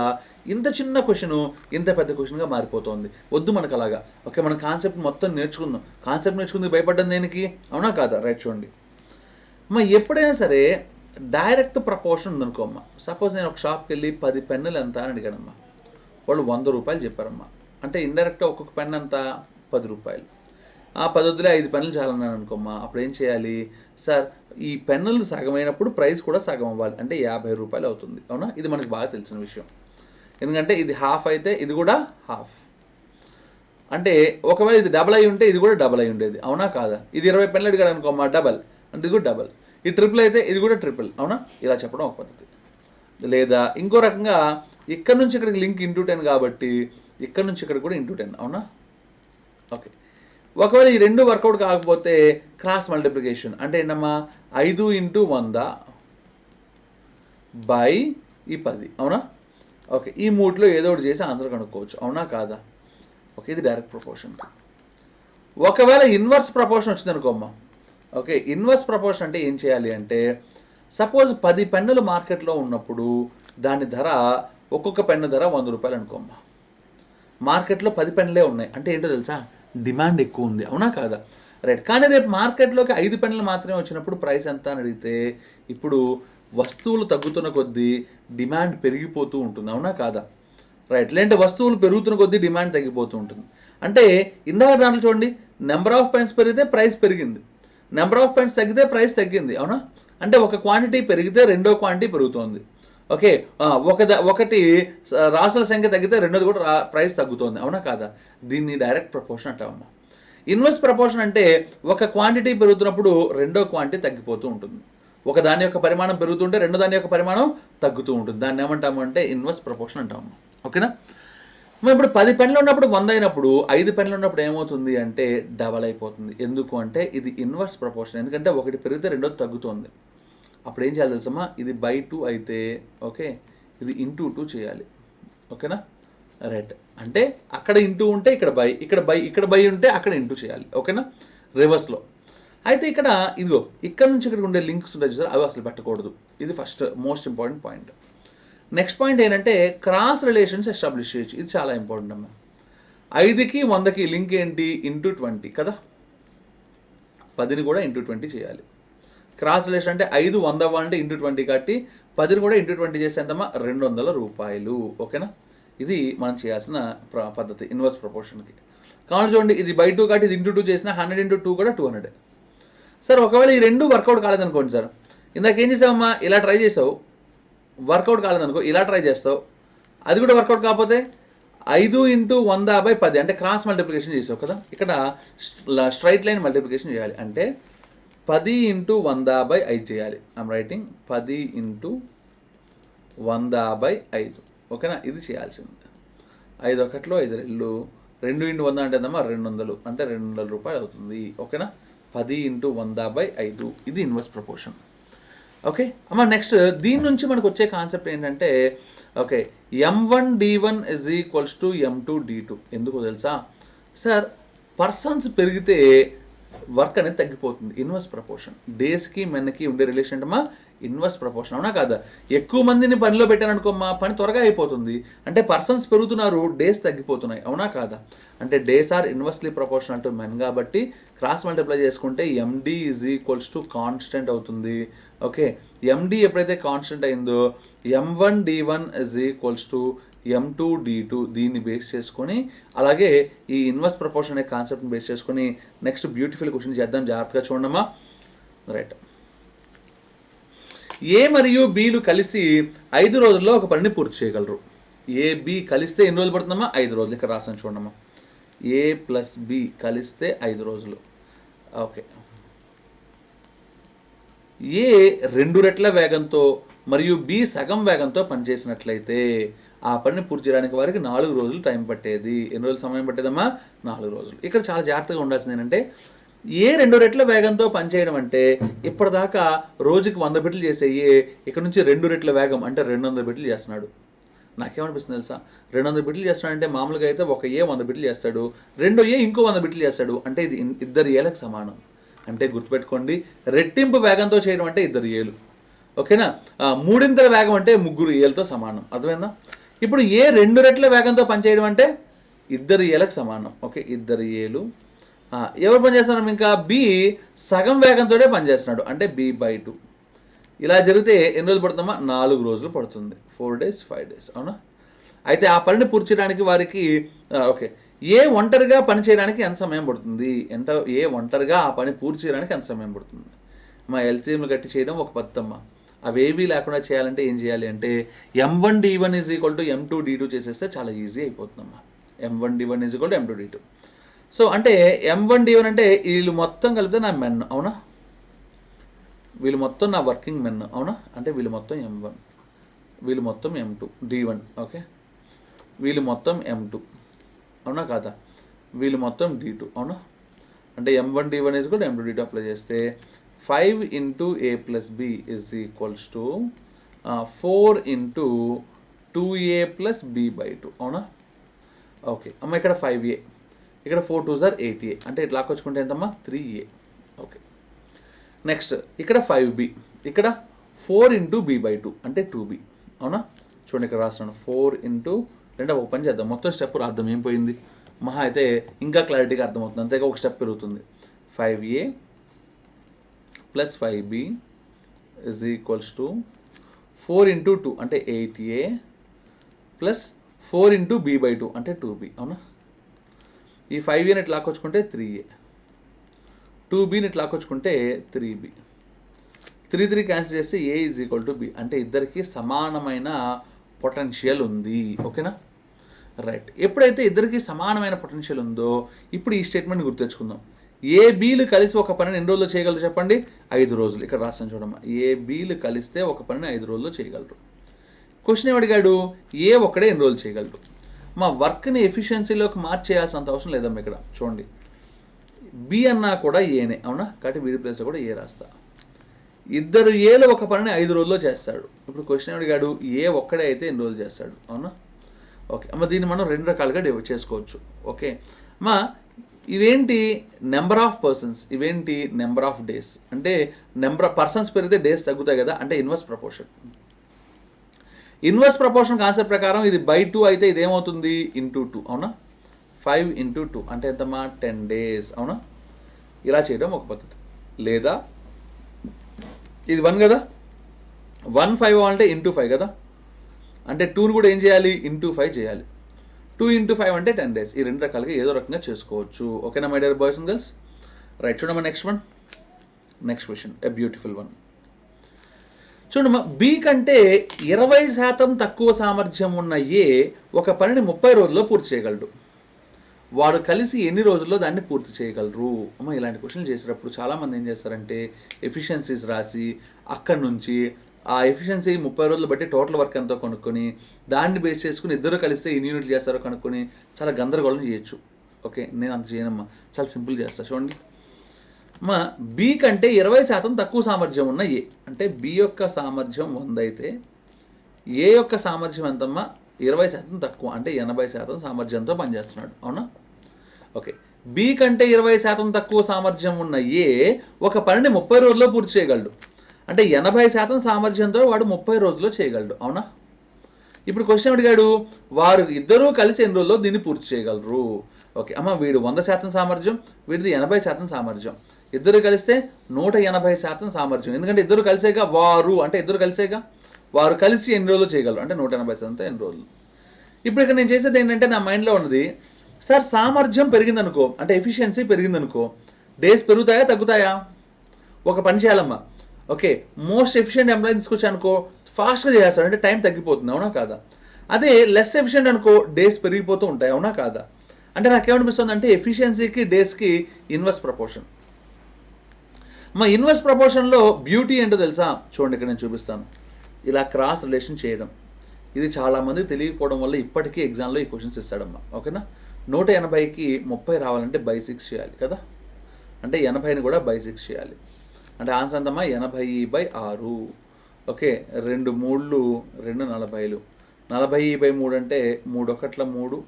ఇంత చిన్న క్వశ్చన్ ఇంత పెద్ద క్వశ్చన్గా మారిపోతుంది. వద్దు మనకు అలాగా. ఓకే, మనం కాన్సెప్ట్ మొత్తం నేర్చుకుందాం. కాన్సెప్ట్ నేర్చుకుంది భయపడ్డం దేనికి, అవునా కాదా. రైట్ చూడండి అమ్మా, ఎప్పుడైనా సరే డైరెక్ట్ ప్రపోర్షన్ ఉందనుకోమ్మా. సపోజ్ నేను ఒక షాప్కి వెళ్ళి 10 పెన్నులు ఎంత అని అడిగానమ్మా. వాళ్ళు 100 రూపాయలు చెప్పారమ్మా. అంటే ఇండైరెక్ట్గా ఒక్కొక్క పెన్ ఎంత, 10 రూపాయలు. ఆ 10 వద్దులే 5 పెన్నులు చాలన్నాను అనుకోమ్మా. అప్పుడు ఏం చేయాలి, సార్ ఈ పెన్నులు సగం అయినప్పుడు ప్రైస్ కూడా సగం అవ్వాలి, అంటే 50 రూపాయలు అవుతుంది. అవునా, ఇది మనకు బాగా తెలిసిన విషయం. ఎందుకంటే ఇది హాఫ్ అయితే ఇది కూడా హాఫ్. అంటే ఒకవేళ ఇది డబల్ అయి ఉంటే ఇది కూడా డబల్ అయి ఉండేది. అవునా కాదా. ఇది 20 పెన్నులు అడిగాడు అనుకోమ్మా, డబల్ అంటే ఇది కూడా డబల్. ఈ ట్రిపుల్ అయితే ఇది కూడా ట్రిపుల్. అవునా, ఇలా చెప్పడం ఒక పద్ధతి. లేదా ఇంకో రకంగా ఇక్కడ నుంచి ఇక్కడికి లింక్ × 10 కాబట్టి ఇక్కడ నుంచి ఇక్కడ కూడా × 10. అవునా. ఓకే, ఒకవేళ ఈ రెండు వర్కౌట్ కాకపోతే క్రాస్ మల్టిప్లికేషన్ అంటే ఏంటమ్మా, 5 × 100 బై ఈ 10. అవునా. ఓకే, ఈ మూట్లో ఏదో ఒకటి చేసి ఆన్సర్ కనుక్కోవచ్చు. అవునా కాదా. ఓకే, ఇది డైరెక్ట్ ప్రపోర్షన్. ఒకవేళ ఇన్వర్స్ ప్రపోర్షన్ వచ్చింది అనుకోమ్మా. ఓకే, ఇన్వర్స్ ప్రపోర్షన్ అంటే ఏం చేయాలి అంటే, సపోజ్ 10 పెన్నులు మార్కెట్లో ఉన్నప్పుడు దాని ధర, ఒక్కొక్క పెన్ను ధర 100 రూపాయలు అనుకోమ్మా. మార్కెట్లో 10 పెన్నులే ఉన్నాయి. అంటే ఏంటో తెలుసా, డిమాండ్ ఎక్కువ ఉంది. అవునా కాదా. రైట్. కానీ రేపు మార్కెట్లోకి 5 పెన్నులు మాత్రమే వచ్చినప్పుడు ప్రైస్ ఎంత అని అడిగితే, ఇప్పుడు వస్తువులు తగ్గుతున్న కొద్దీ డిమాండ్ పెరిగిపోతూ ఉంటుంది. అవునా కాదా. రైట్. లేదంటే వస్తువులు పెరుగుతున్న కొద్దీ డిమాండ్ తగ్గిపోతూ ఉంటుంది. అంటే ఇందాక దాంట్లో చూడండి, నెంబర్ ఆఫ్ పెన్స్ పెరిగితే ప్రైస్ పెరిగింది, నెంబర్ ఆఫ్ పెన్స్ తగ్గితే ప్రైస్ తగ్గింది. అవునా. అంటే ఒక క్వాంటిటీ పెరిగితే రెండో క్వాంటిటీ పెరుగుతోంది. ఓకే, ఒకటి రాసుల సంఖ్య తగ్గితే రెండోది కూడా ప్రైస్ తగ్గుతోంది. అవునా కాదా. దీన్ని డైరెక్ట్ ప్రపోర్షన్ అంటామమ్మా. ఇన్వర్స్ ప్రపోర్షన్ అంటే ఒక క్వాంటిటీ పెరుగుతున్నప్పుడు రెండో క్వాంటిటీ తగ్గిపోతూ ఉంటుంది. ఒక దాని యొక్క పరిమాణం పెరుగుతుంటే రెండో దాని యొక్క పరిమాణం తగ్గుతూ ఉంటుంది. దాన్ని ఏమంటాము అంటే ఇన్వర్స్ ప్రపోర్షన్ అంటాము. ఓకేనా. మరి ఇప్పుడు 10 పెన్నులు ఉన్నప్పుడు 100 అయినప్పుడు 5 పెన్నులు ఉన్నప్పుడు ఏమవుతుంది అంటే డబల్ అయిపోతుంది. ఎందుకు అంటే ఇది ఇన్వర్స్ ప్రపోర్షన్. ఎందుకంటే ఒకటి పెరిగితే రెండోది తగ్గుతుంది. అప్పుడు ఏం చేయాలి తెలుసమ్మా, ఇది బై 2 అయితే ఓకే, ఇది × 2 చేయాలి. ఓకేనా. రైట్. అంటే అక్కడ × ఉంటే ఇక్కడ బై, ఇక్కడ బై ఉంటే అక్కడ × చేయాలి. ఓకేనా, రివర్స్లో. అయితే ఇక్కడ ఇక్కడ నుంచి ఇక్కడికి ఉండే లింక్స్ ఉంటాయి చూసారు, అవి అసలు పెట్టకూడదు. ఇది first most important point. Next point ఏంటంటే క్రాస్ రిలేషన్స్ ఎస్టాబ్లిష్ చేయొచ్చు. ఇది చాలా ఇంపార్టెంట్ అమ్మా. 5కి 100కి లింక్ ఏంటి? ఇంటూ 20 కదా, 10ని కూడా ఇంటూ 20 చేయాలి. క్రాస్ రిలేషన్ అంటే 5 100 అవ్వాలంటే ఇంటూ 20 కాబట్టి 10ని కూడా ఇంటూ 20 చేస్తే ఎంతమ్మా? 200 రూపాయలు. ఓకేనా, ఇది మనం చేయాల్సిన పద్ధతి ఇన్వర్స్ ప్రపోర్షన్కి. కావాలి చూడండి, ఇది బై 2 కాబట్టి ఇది ఇంటూ 2 చేసిన 100 ఇంటూ 2 కూడా 200. సార్ ఒకవేళ ఈ రెండు వర్కౌట్ కాలేదనుకోండి సార్, ఇందాక ఏం చేసావమ్మా? ఇలా ట్రై చేసావు, వర్కౌట్ కాలేదనుకో ఇలా ట్రై చేస్తావు, అది కూడా వర్కౌట్ కాకపోతే 5 ఇంటూ 100/10 అంటే క్రాస్ మల్టిప్లికేషన్ చేసావు కదా, ఇక్కడ స్ట్రైట్ లైన్ మల్టిప్లికేషన్ చేయాలి. అంటే 10 ఇంటూ 100/5 చేయాలి. I'm writing 10 into 100/5. ఓకేనా, ఇది చేయాల్సింది. 5 ఒకట్లో 5 2 2 ఇంటూ 100 అంటే ఎంతమ్మా? 200 అంటే 200 రూపాయలు అవుతుంది. ఓకేనా, 10 ఇంటూ 100/5 ఇది ఇన్వర్స్ ప్రపోర్షన్. ఓకే అమ్మ, నెక్స్ట్ దీని నుంచి మనకు వచ్చే కాన్సెప్ట్ ఏంటంటే okay m1d1 is equals to m2d2. ఎందుకో తెలుసా సార్? పర్సన్స్ పెరిగితే వర్క్ అనేది తగ్గిపోతుంది. Inverse proportion. డేస్కి మెన్కి ఉండే రిలేషన్ అమ్మా ఇన్వర్స్ ప్రపోర్షన్. అవునా కాదా? ఎక్కువ మందిని పనిలో పెట్టాను అనుకోమ్మా, పని త్వరగా అయిపోతుంది. అంటే పర్సన్స్ పెరుగుతున్నారు, డేస్ తగ్గిపోతున్నాయి. అవునా కాదా? అంటే days are inversely proportional to men కాబట్టి క్రాస్ మల్టిప్లై చేసుకుంటే MD is equals to constant అవుతుంది. ఓకే, ఎండి ఎప్పుడైతే కాన్స్టెంట్ అయిందో m1d1 is equals to m2d2 దీన్ని బేస్ చేసుకొని, అలాగే ఈ ఇన్వర్స్ ప్రపోర్షన్ అనే కాన్సెప్ట్ని బేస్ చేసుకొని నెక్స్ట్ బ్యూటిఫుల్ క్వశ్చన్ చేద్దాం. జాగ్రత్తగా చూడమ్మా. రైట్, ఏ మరియు బిలు కలిసి 5 రోజుల్లో ఒక పనిని పూర్తి చేయగలరు. ఏ బి కలిస్తే ఎన్ని రోజులు పడుతుందమ్మా? 5 రోజులు. ఇక్కడ రాసాను చూడమ్మా, ఏ ప్లస్ బి కలిస్తే 5 రోజులు. ఓకే, ఏ 2 రెట్ల వేగంతో మరియు బి సగం వేగంతో పనిచేసినట్లయితే ఆ పనిని పూర్తి చేయడానికి వారికి 4 రోజులు టైం పట్టేది. ఎన్ని రోజులు సమయం పట్టేదమ్మా? 4 రోజులు. ఇక్కడ చాలా జాగ్రత్తగా ఉండాల్సింది ఏంటంటే ఏ 2 రెట్ల వేగంతో పనిచేయడం అంటే ఇప్పటిదాకా రోజుకి 100 బిట్లు చేసే ఇక్కడ నుంచి 2 రెట్ల వేగం అంటే 200 బిట్లు చేస్తున్నాడు. నాకేమనిపిస్తుంది తెలుసా? 200 బిట్లు చేస్తున్నాడంటే మామూలుగా అయితే ఒక ఏ 100 బిట్లు చేస్తాడు, రెండో ఏ ఇంకో 100 బిట్లు చేస్తాడు. అంటే ఇది ఇద్దరు ఏలకు సమానం. అంటే గుర్తుపెట్టుకోండి, రెట్టింపు వేగంతో చేయడం అంటే 2 ఏలు. ఓకేనా, 3 వేగం అంటే 3 ఏలతో సమానం. అర్థమైందా? ఇప్పుడు ఏ 2 రెట్ల వేగంతో పనిచేయడం అంటే 2 ఏలకు సమానం. ఓకే, 2 ఏలు. ఎవరు పనిచేస్తున్నాం? ఇంకా బి సగం వేగంతో పనిచేస్తున్నాడు అంటే b/2. ఇలా జరిగితే ఎన్ని రోజులు పడుతుందమ్మా? 4 రోజులు పడుతుంది. 4 days 5 days. అవునా? అయితే ఆ పనిని పూర్తి చేయడానికి వారికి ఓకే ఏ ఒంటరిగా పని చేయడానికి ఎంత సమయం పడుతుంది? ఏ ఒంటరిగా ఆ పని పూర్తి చేయడానికి ఎంత సమయం పడుతుంది? మా ఎల్సీఎంలు గట్టి చేయడం ఒక పద్ధతమ్మా. అవేవీ లేకుండా చేయాలంటే ఏం చేయాలి అంటే m1d1 is equal to m2d2 చేసేస్తే చాలా ఈజీ అయిపోతుందమ్మా. m1d1 is equal to m2d2. So అంటే m1d1 అంటే వీళ్ళు మొత్తం కలిపితే నా మెన్. అవునా? వీళ్ళు మొత్తం నా వర్కింగ్ మెన్. అవునా? అంటే వీళ్ళు మొత్తం m1, వీళ్ళు మొత్తం m2 d1. ఓకే, వీళ్ళు మొత్తం m2. అవునా కాదా? వీళ్ళు మొత్తం d2. అవునా? అంటే m1d1 is equal to m2d2 apply చేస్తే 5 into A plus B is equals to 4 into 2a plus b/2. అవునా? ఓకే అమ్మ, ఇక్కడ 5a, ఇక్కడ 4 2s are 8a. అంటే ఇట్లా లాక్కొచ్చుకుంటే ఎంతమ్మా? 3a. ఓకే, నెక్స్ట్ ఇక్కడ 5b, ఇక్కడ 4 ఇంటూ b/2 అంటే 2b. అవునా? చూడండి ఇక్కడ రాస్తున్నాను 4 ఇంటూ రెండో ఒక పని చేద్దాం. మొత్తం స్టెప్ రాద్దాం. ఏం పోయింది? మహా అయితే ఇంకా క్లారిటీగా అర్థమవుతుంది. అంతేగా ఒక స్టెప్ పెరుగుతుంది. 5a plus 5b is equals to 4 into 2 అంటే 8a ప్లస్ 4 ఇంటూ b/2 అంటే 2b. అవునా? ఈ 5a నెట్ లాక్కొచ్చుకుంటే 3a, 2b నెట్ లాక్కొచ్చుకుంటే 3b. 3 క్యాన్సిల్ చేస్తే a is equal to b. అంటే ఇద్దరికి సమానమైన పొటెన్షియల్ ఉంది. ఓకేనా? రైట్, ఎప్పుడైతే ఇద్దరికి సమానమైన పొటెన్షియల్ ఉందో ఇప్పుడు ఈ స్టేట్మెంట్ గుర్తెచ్చుకుందాం. ఏ బీలు కలిసి ఒక పనిని ఎన్ని రోజుల్లో చేయగలరు చెప్పండి? 5 రోజులు. ఇక్కడ రాస్తాను చూడమ్మా, ఏ బీలు కలిస్తే ఒక పనిని 5 రోజుల్లో చేయగలరు. క్వశ్చన్ ఏమడిగాడు? ఏ ఒక్కడే ఎన్ని రోజులు చేయగలరు? మా వర్క్ని ఎఫిషియన్సీలోకి మార్చేయాల్సినంత అవసరం లేదమ్మా. ఇక్కడ చూడండి, బి అన్నా కూడా ఏనే. అవునా? కాబట్టి వీడి ప్లేస్లో కూడా ఏ రాస్తా. 2 ఏలు ఒక పనిని 5 రోజుల్లో చేస్తాడు. ఇప్పుడు క్వశ్చన్ అడిగాడు ఏ ఒక్కడే అయితే ఎన్ని రోజులు చేస్తాడు? అవునా? ఓకే అమ్మ, దీన్ని మనం 2 రకాలుగా చేసుకోవచ్చు. ఓకే అమ్మా, ఇవేంటి? నెంబర్ ఆఫ్ పర్సన్స్, ఇవేంటి? Number of days. అంటే నెంబర్ ఆఫ్ పర్సన్స్ పెరిగితే డేస్ తగ్గుతాయి కదా, అంటే inverse proportion. Inverse proportion concept ప్రకారం ఇది బై 2 అయితే ఇది ఏమవుతుంది ఇంటూ 2, అవునా? 5 ఇంటూ 2 అంటే ఎంతమ్మా 10 days, అవునా? ఇలా చేయడం ఒక పద్ధతి. లేదా ఇది 1 కదా, 1 5 అంటే ఇంటూ 5 కదా, అంటే 2ని కూడా ఏం చేయాలి ఇంటూ 5 చేయాలి. 2 ఇంటూ 5 అంటే 10 days. ఈ రెండు రకాలుగా ఏదో రకంగా చేసుకోవచ్చు. ఓకేనా my dear boys and girls? Right, చూడమ్మా next one. Next question, a beautiful one. చూడమ్మా, బి కంటే 20% తక్కువ సామర్థ్యం ఉన్న ఏ ఒక పనిని 30 రోజుల్లో పూర్తి చేయగలడు. వారు కలిసి ఎన్ని రోజుల్లో దాన్ని పూర్తి చేయగలరు? అమ్మ, ఇలాంటి క్వశ్చన్లు చేసేటప్పుడు చాలామంది ఏం చేస్తారంటే ఎఫిషియన్సీస్ రాసి అక్కడి నుంచి ఆ ఎఫిషియన్సీ 30 రోజులు బట్టి టోటల్ వర్క్ ఎంతో కనుక్కొని దాన్ని బేస్ చేసుకుని ఇద్దరు కలిస్తే ఎన్ని యూనిట్లు చేస్తారో కనుక్కొని చాలా గందరగోళం చేయొచ్చు. ఓకే, నేను అంత చేయనమ్మా, చాలా సింపుల్ చేస్తా. చూడండి అమ్మా, బి కంటే 20% తక్కువ సామర్థ్యం ఉన్న ఏ, అంటే బి యొక్క సామర్థ్యం 100 అయితే ఏ యొక్క సామర్థ్యం ఎంతమ్మా 20% తక్కువ, అంటే 80% సామర్థ్యంతో పనిచేస్తున్నాడు, అవునా? ఓకే, బి కంటే 20% తక్కువ సామర్థ్యం ఉన్న ఏ ఒక పనిని 30 రోజుల్లో పూర్తి చేయగలడు, అంటే 80% సామర్థ్యంతో వాడు 30 రోజుల్లో చేయగలడు, అవునా? ఇప్పుడు క్వశ్చన్ అడిగాడు, వారు ఇద్దరూ కలిసి ఎన్ని రోజుల్లో దీన్ని పూర్తి చేయగలరు? ఓకే అమ్మ, వీడు 100% సామర్థ్యం, వీడిది 80% సామర్థ్యం, ఇద్దరు కలిస్తే 180% సామర్థ్యం. ఎందుకంటే ఇద్దరు కలిసేగా వారు, అంటే ఇద్దరు కలిసేగా, వారు కలిసి ఎన్ని రోజులు చేయగలరు అంటే 180% ఎన్ని రోజులు. ఇప్పుడు ఇక్కడ నేను చేసేది ఏంటంటే నా మైండ్లో ఉన్నది, సార్ సామర్థ్యం పెరిగిందనుకో, అంటే ఎఫిషియన్సీ పెరిగిందనుకో, డేస్ పెరుగుతాయా తగ్గుతాయా? ఒక పని చేయాలమ్మా, ఓకే, మోస్ట్ ఎఫిషియెంట్ ఎంప్లాయీ తీసుకొచ్చా అనుకో ఫాస్ట్గా చేస్తాడు, అంటే టైం తగ్గిపోతుంది, అవునా కాదా? అదే లెస్ ఎఫిషియెంట్ అనుకో డేస్ పెరిగిపోతూ ఉంటాయి, అవునా కాదా? అంటే నాకేమనిపిస్తుంది అంటే ఎఫిషియన్సీకి డేస్కి ఇన్వర్స్ ప్రపోర్షన్. మా ఇన్వర్స్ ప్రపోర్షన్లో బ్యూటీ ఏంటో తెలుసా? చూడండి, ఇక్కడ నేను చూపిస్తాను. ఇలా క్రాస్ రిలేషన్ చేయడం, ఇది చాలామంది తెలియకపోవడం వల్ల ఇప్పటికీ ఎగ్జామ్లో ఈ క్వశ్చన్స్ ఇస్తాడమ్మా. ఓకేనా, 180కి 30 రావాలంటే బై 6 చేయాలి కదా, అంటే 80ని కూడా బై 6 చేయాలి, అంటే ఆన్సర్ ఎంతమ్మా 80/6. ఓకే, 2 3లు 2 40లు, 40/3 అంటే 3 1ల 3,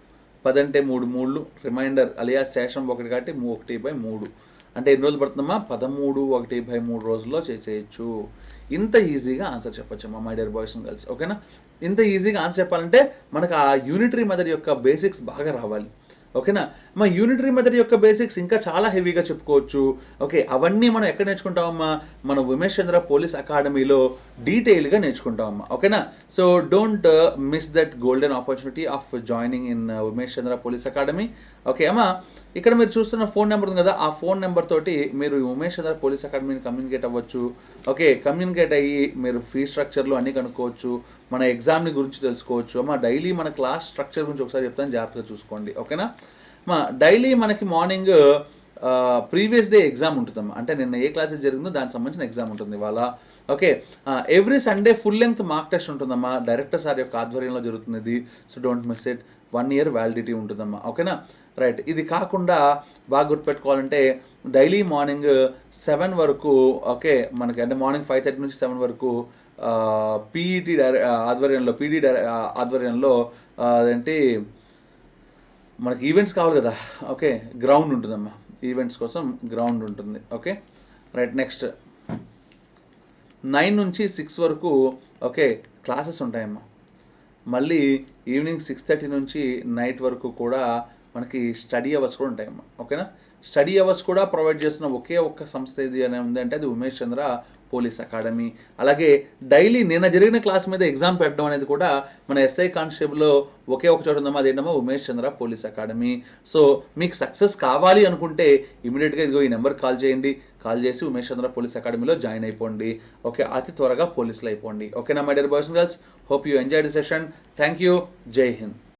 10 అంటే 3 3లు, రిమైండర్ అలియా శేషం 1 కాబట్టి 1/3, అంటే ఎన్ని రోజులు పడుతుందమ్మా 13 1/3 రోజుల్లో చేసేయచ్చు. ఇంత ఈజీగా ఆన్సర్ చెప్పొచ్చమ్మా my dear boys and girls. ఓకేనా, ఇంత ఈజీగా ఆన్సర్ చెప్పాలంటే మనకు ఆ యూనిటరీ మెథడ్ యొక్క బేసిక్స్ బాగా రావాలి. ఓకేనా, మా యూనిటరీ మెథడ్ యొక్క బేసిక్స్ ఇంకా చాలా హెవీగా చెప్పుకోవచ్చు. ఓకే, అవన్నీ మనం ఎక్కడ నేర్చుకుంటామమ్మా? మన ఉమేష్ చంద్ర పోలీస్ అకాడమీలో డీటెయిల్గా నేర్చుకుంటామమ్మా. ఓకేనా, so don't miss that golden opportunity of joining in Umesh Chandra police academy. Okay అమ్మా, ఇక్కడ మీరు చూస్తున్న ఫోన్ నెంబర్ ఉంది కదా, ఆ ఫోన్ నెంబర్ తోటి మీరు ఉమేష్ చంద్ర పోలీస్ అకాడమీని కమ్యూనికేట్ అవ్వచ్చు. ఓకే, కమ్యూనికేట్ అయ్యి మీరు ఫీ స్ట్రక్చర్లు అన్నీ కనుక్కోవచ్చు, మన ఎగ్జామ్ని గురించి తెలుసుకోవచ్చు. అమ్మా, డైలీ మన క్లాస్ స్ట్రక్చర్ గురించి ఒకసారి చెప్తాను, జాగ్రత్తగా చూసుకోండి. ఓకేనా, మా డైలీ మనకి మార్నింగ్ ప్రీవియస్ డే ఎగ్జామ్ ఉంటుందమ్మా, అంటే నిన్న ఏ క్లాసెస్ జరిగిందో దానికి సంబంధించిన ఎగ్జామ్ ఉంటుంది ఇవాళ. Okay, every Sunday full length mark test ఉంటుందమ్మా, డైరెక్టర్ సార్ యొక్క ఆధ్వర్యంలో జరుగుతుంది. So don't miss it, 1 year validity ఉంటుందమ్మా. ఓకేనా, రైట్. ఇది కాకుండా బాగా గుర్తుపెట్టుకోవాలంటే డైలీ మార్నింగ్ 7 వరకు, ఓకే, మనకి అంటే మార్నింగ్ 5:30 నుంచి 7 వరకు పీఈటీ ఆధ్వర్యంలో ఆధ్వర్యంలో ఏంటి మనకి ఈవెంట్స్ కావాలి కదా. ఓకే, గ్రౌండ్ ఉంటుందమ్మా, ఈవెంట్స్ కోసం గ్రౌండ్ ఉంటుంది. Okay, right. నెక్స్ట్ 9 నుంచి 6 వరకు ఓకే క్లాసెస్ ఉంటాయమ్మా. మళ్ళీ ఈవినింగ్ 6:30 నుంచి నైట్ వరకు కూడా మనకి స్టడీ అవర్స్ కూడా ఉంటాయమ్మా. ఓకేనా, స్టడీ అవర్స్ కూడా ప్రొవైడ్ చేస్తున్న ఒకే ఒక్క సంస్థ ఇది అని ఉంది అంటే అది ఉమేష్ చంద్ర పోలీస్ అకాడమీ. అలాగే డైలీ నిన్న జరిగిన క్లాస్ మీద ఎగ్జామ్ పెట్టడం అనేది కూడా మన ఎస్ఐ కానిస్టేబుల్లో ఒకే ఒక చోట ఉందమ్మా, అదేంటమ్మా ఉమేష్ చంద్ర పోలీస్ అకాడమీ. సో మీకు సక్సెస్ కావాలి అనుకుంటే ఇమీడియట్గా ఇదిగో ఈ నెంబర్ కాల్ చేయండి, కాల్ చేసి ఉమేష్ చంద్ర పోలీస్ అకాడమీలో జాయిన్ అయిపోండి. ఓకే, అతి త్వరగా పోలీసులు అయిపోండి. ఓకేనా my dear boys and girls, hope you enjoy the session. Thank you, జై హింద్.